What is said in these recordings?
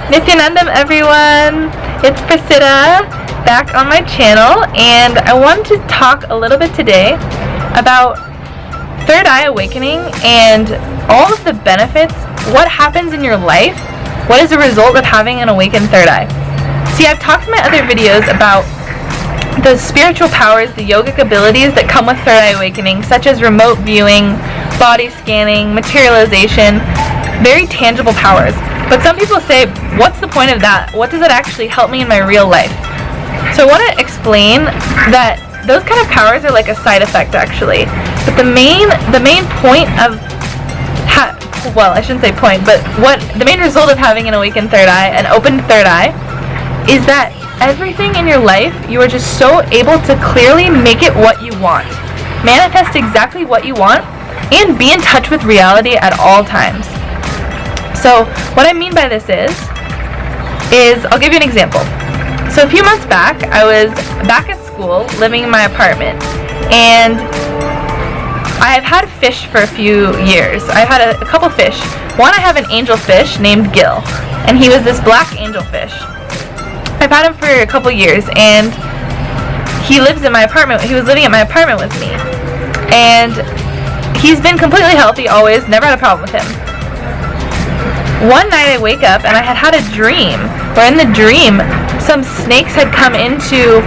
Nithyanandam, everyone! It's Priscilla back on my channel, and I wanted to talk a little bit today about third eye awakening and all of the benefits, what happens in your life, what is the result of having an awakened third eye. See, I've talked in my other videos about the spiritual powers, the yogic abilities that come with third eye awakening, such as remote viewing, body scanning, materialization, very tangible powers. But some people say, what's the point of that? What does it actually help me in my real life? So I want to explain that those kind of powers are like a side effect, actually. But the main point of, well, I shouldn't say point, but the main result of having an awakened third eye, an opened third eye, is that everything in your life, you are just so able to clearly make it what you want. Manifest exactly what you want, and be in touch with reality at all times. So what I mean by this is I'll give you an example. So a few months back, I was back at school, living in my apartment, and I've had fish for a few years. I've had a couple fish. One, I have an angelfish named Gil, and he was this black angelfish. I've had him for a couple years, and he lives in my apartment. He was living at my apartment with me, and he's been completely healthy always, never had a problem with him. One night I wake up and I had a dream, where in the dream some snakes had come into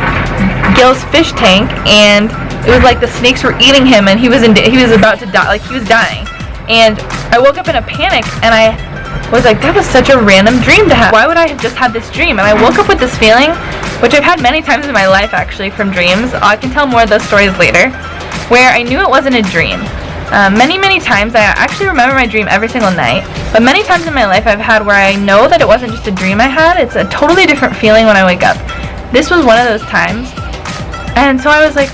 Gil's fish tank, and it was like the snakes were eating him, and he was about to die, like he was dying. And I woke up in a panic, and I was like, that was such a random dream to have. Why would I have just had this dream? And I woke up with this feeling, which I've had many times in my life actually from dreams. I can tell more of those stories later, where I knew it wasn't a dream. Many times, I actually remember my dream every single night, but many times in my life I've had where I know that it wasn't just a dream I had, it's a totally different feeling when I wake up. This was one of those times, and so I was like,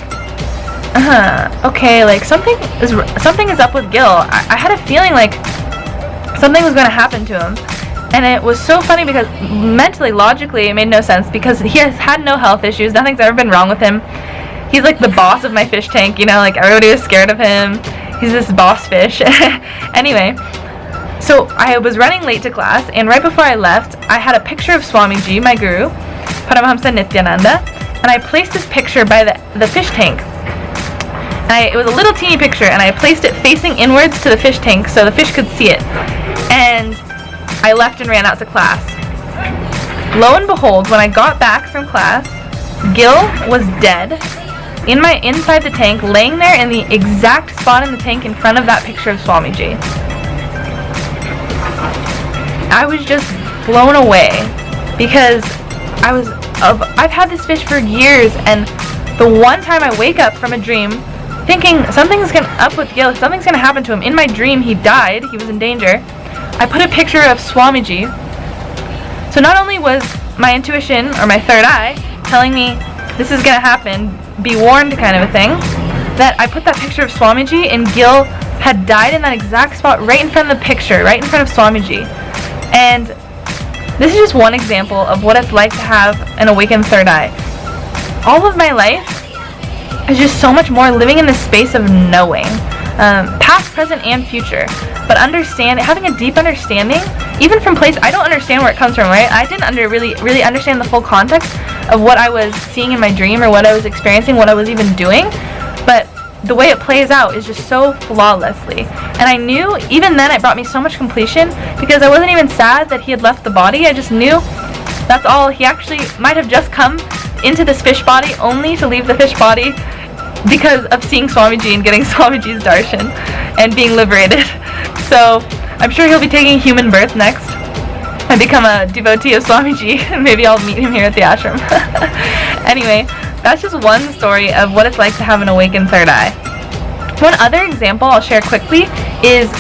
okay, like something is up with Gil. I had a feeling like something was going to happen to him, and it was so funny because mentally, logically, it made no sense because he has had no health issues, nothing's ever been wrong with him. He's like the boss of my fish tank, you know, like everybody was scared of him. He's this boss fish. Anyway, so I was running late to class, and right before I left, I had a picture of Swamiji, my guru, Paramahamsa Nithyananda, and I placed this picture by the fish tank. It was a little teeny picture, and I placed it facing inwards to the fish tank so the fish could see it. And I left and ran out to class. Lo and behold, when I got back from class, Gil was dead. Inside the tank, laying there in the exact spot in the tank in front of that picture of Swamiji. I was just blown away because I've had this fish for years, and the one time I wake up from a dream thinking something's up with Gil, something's gonna happen to him. In my dream, he died, he was in danger. I put a picture of Swamiji. So not only was my intuition, or my third eye, telling me this is gonna happen, be warned kind of a thing, that I put that picture of Swamiji, and Gil had died in that exact spot right in front of the picture, right in front of Swamiji. And this is just one example of what it's like to have an awakened third eye. All of my life is just so much more living in the space of knowing, past, present, and future, but having a deep understanding, even from place I don't understand where it comes from, right? I didn't really understand the full context of what I was seeing in my dream, or what I was experiencing, what I was even doing, but the way it plays out is just so flawlessly. And I knew, even then, it brought me so much completion, because I wasn't even sad that he had left the body. I just knew that's all. He actually might have just come into this fish body only to leave the fish body because of seeing Swamiji and getting Swamiji's darshan and being liberated. So I'm sure he'll be taking human birth next. I become a devotee of Swamiji, and maybe I'll meet him here at the ashram. Anyway, that's just one story of what it's like to have an awakened third eye. One other example I'll share quickly is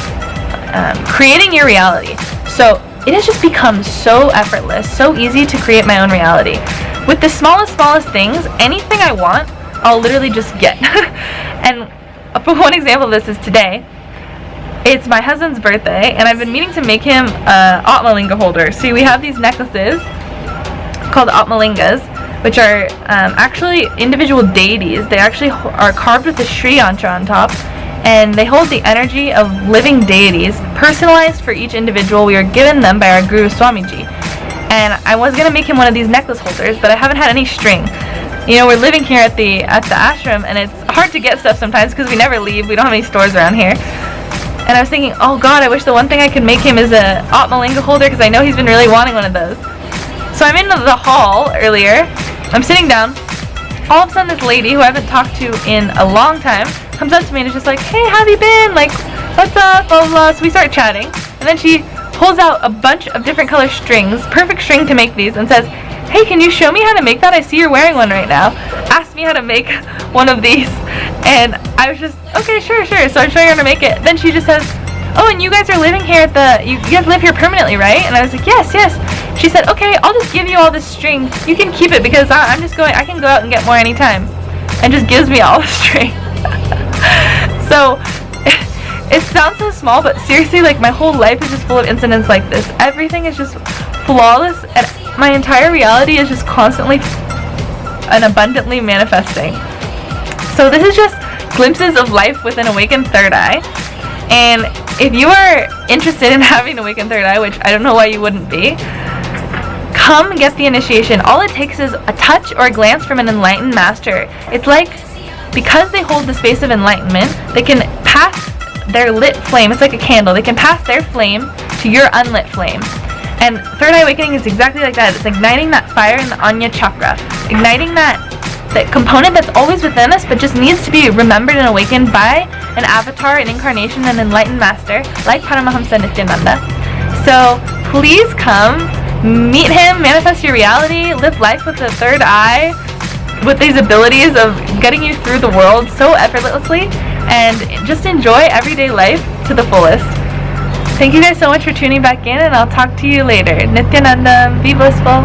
creating your reality. So it has just become so effortless, so easy to create my own reality. With the smallest things, anything I want, I'll literally just get. And one example of this is today. It's my husband's birthday, and I've been meaning to make him a Atmalinga holder. See, we have these necklaces called Atmalingas, which are actually individual deities. They actually are carved with a Sri yantra on top, and they hold the energy of living deities, personalized for each individual. We are given them by our Guru Swamiji. and I was gonna make him one of these necklace holders, but I haven't had any string. You know, we're living here at the ashram, and it's hard to get stuff sometimes because we never leave. We don't have any stores around here. And I was thinking, oh God, I wish the one thing I could make him is a Atmalinga holder, because I know he's been really wanting one of those. So I'm in the hall earlier. I'm sitting down. All of a sudden, this lady who I haven't talked to in a long time comes up to me and is just like, hey, how have you been? Like, what's up? Blah, blah, blah. So we start chatting, and then she pulls out a bunch of different color strings, perfect string to make these, and says, hey, can you show me how to make that? I see you're wearing one right now. Asked me how to make one of these, and I was just, okay, sure. So I'm showing her how to make it. Then she just says, oh, and you guys are living here at you guys live here permanently, right? And I was like, yes. She said, okay, I'll just give you all this string. You can keep it because I can go out and get more anytime. And just gives me all the string. So, it sounds so small, but seriously, like, my whole life is just full of incidents like this. Everything is just flawless, and my entire reality is just constantly and abundantly manifesting. So this is just glimpses of life with an awakened third eye. And if you are interested in having an awakened third eye, which I don't know why you wouldn't be, come get the initiation. All it takes is a touch or a glance from an enlightened master. It's like, because they hold the space of enlightenment, they can pass their lit flame. It's like a candle. They can pass their flame to your unlit flame. And third eye awakening is exactly like that. It's igniting that fire in the Anya chakra, igniting that component that's always within us, but just needs to be remembered and awakened by an avatar, an incarnation, an enlightened master like Paramahamsa Nithyananda. So please come, meet him, manifest your reality, live life with the third eye, with these abilities of getting you through the world so effortlessly, and just enjoy everyday life to the fullest. Thank you guys so much for tuning back in, and I'll talk to you later. Nithyananda, be blissful.